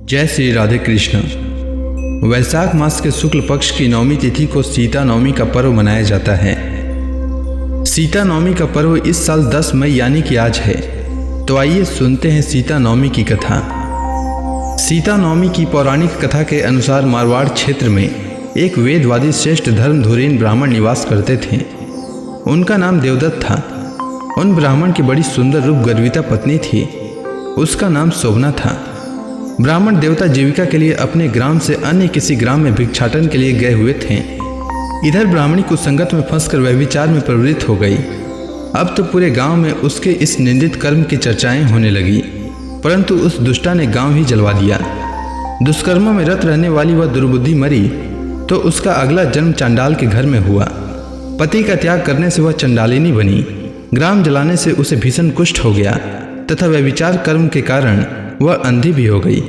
जय श्री राधे कृष्ण। वैशाख मास के शुक्ल पक्ष की नवमी तिथि को सीता नवमी का पर्व मनाया जाता है। सीता नवमी का पर्व इस साल 10 मई यानी कि आज है। तो आइए सुनते हैं सीता नवमी की कथा। सीता नवमी की पौराणिक कथा के अनुसार मारवाड़ क्षेत्र में एक वेदवादी श्रेष्ठ धर्मधुरीन ब्राह्मण निवास करते थे। उनका नाम देवदत्त था। उन ब्राह्मण की बड़ी सुंदर रूप गर्विता पत्नी थी। उसका नाम शोभना था। ब्राह्मण देवता जीविका के लिए अपने ग्राम से अन्य किसी ग्राम में भिक्षाटन के लिए गए हुए थे। इधर ब्राह्मणी कुसंगत में फंसकर व्यभिचार में प्रवृत्त हो गई। अब तो पूरे गांव में उसके इस निंदित कर्म की चर्चाएं होने लगी, परंतु उस दुष्टा ने गांव ही जलवा दिया। दुष्कर्मों में रत रहने वाली वह दुर्बुद्धि मरी तो उसका अगला जन्म चंडाल के घर में हुआ। पति का त्याग करने से वह चंडालिनी बनी। ग्राम जलाने से उसे भीषण कुष्ठ हो गया तथा व्यभिचार कर्म के कारण वह अंधी भी हो गई।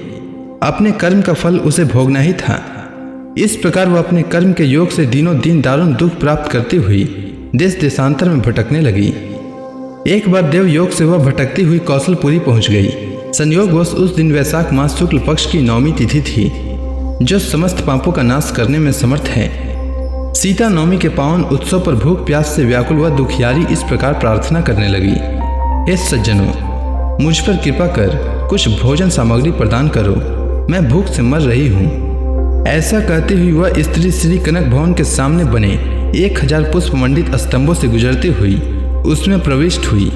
अपने कर्म का फल उसे भोगना ही था। इस प्रकार वह अपने कर्म के योग से दिनों दिन दारुण दुख प्राप्त करती हुई देश देशांतर में भटकने लगी। एक बार देव योग से वह भटकती हुई कौशलपुरी पहुंच गई। संयोगवश उस दिन वैशाख मास शुक्ल पक्ष की नवमी तिथि थी, जो समस्त पापों का नाश करने में समर्थ है। सीता नवमी के पावन उत्सव पर भूख प्यास से व्याकुल वह दुखियारी इस प्रकार प्रार्थना करने लगी। हे सज्जनों, मुझ पर कृपा कर कुछ भोजन सामग्री प्रदान करो, मैं भूख से मर रही हूँ। ऐसा कहती हुई वह स्त्री श्री कनक भवन के सामने बने 1000 पुष्प मंडित स्तंभों से गुजरती हुई उसमें प्रविष्ट हुई।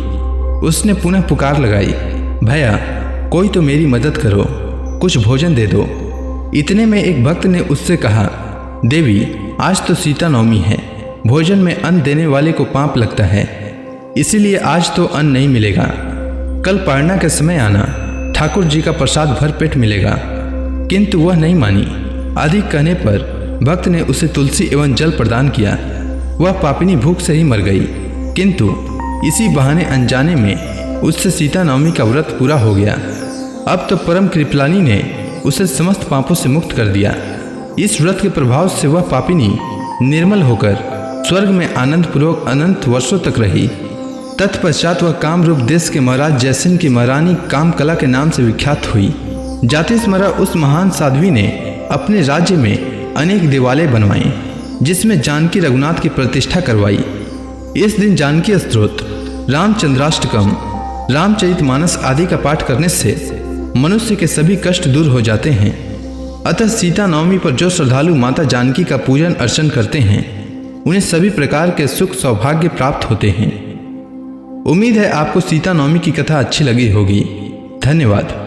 उसने पुनः पुकार लगाई, भैया कोई तो मेरी मदद करो, कुछ भोजन दे दो। इतने में एक भक्त ने उससे कहा, देवी आज तो सीता नवमी है, भोजन में अन्न देने वाले को पाप लगता है, इसीलिए आज तो अन्न नहीं मिलेगा। कल पारना के समय आना, ठाकुर जी का प्रसाद भर पेट मिलेगा। किंतु वह नहीं मानी। अधिक कहने पर भक्त ने उसे तुलसी एवं जल प्रदान किया। वह पापिनी भूख से ही मर गई। किंतु इसी बहाने अनजाने में उससे सीता नवमी का व्रत पूरा हो गया। अब तो परम कृपलानी ने उसे समस्त पापों से मुक्त कर दिया। इस व्रत के प्रभाव से वह पापिनी निर्मल होकर स्वर्ग में आनंद पूर्वक अनंत वर्षों तक रही। तत्पश्चात वह कामरूप देश के महाराज जयसिंह की महारानी कामकला के नाम से विख्यात हुई। जातिस्मरा उस महान साध्वी ने अपने राज्य में अनेक देवालय बनवाए, जिसमें जानकी रघुनाथ की प्रतिष्ठा करवाई। इस दिन जानकी स्तोत्र, रामचंद्राष्टकम, रामचरितमानस आदि का पाठ करने से मनुष्य के सभी कष्ट दूर हो जाते हैं। अतः सीता नवमी पर जो श्रद्धालु माता जानकी का पूजन अर्चन करते हैं, उन्हें सभी प्रकार के सुख सौभाग्य प्राप्त होते हैं। उम्मीद है आपको सीता नवमी की कथा अच्छी लगी होगी। धन्यवाद।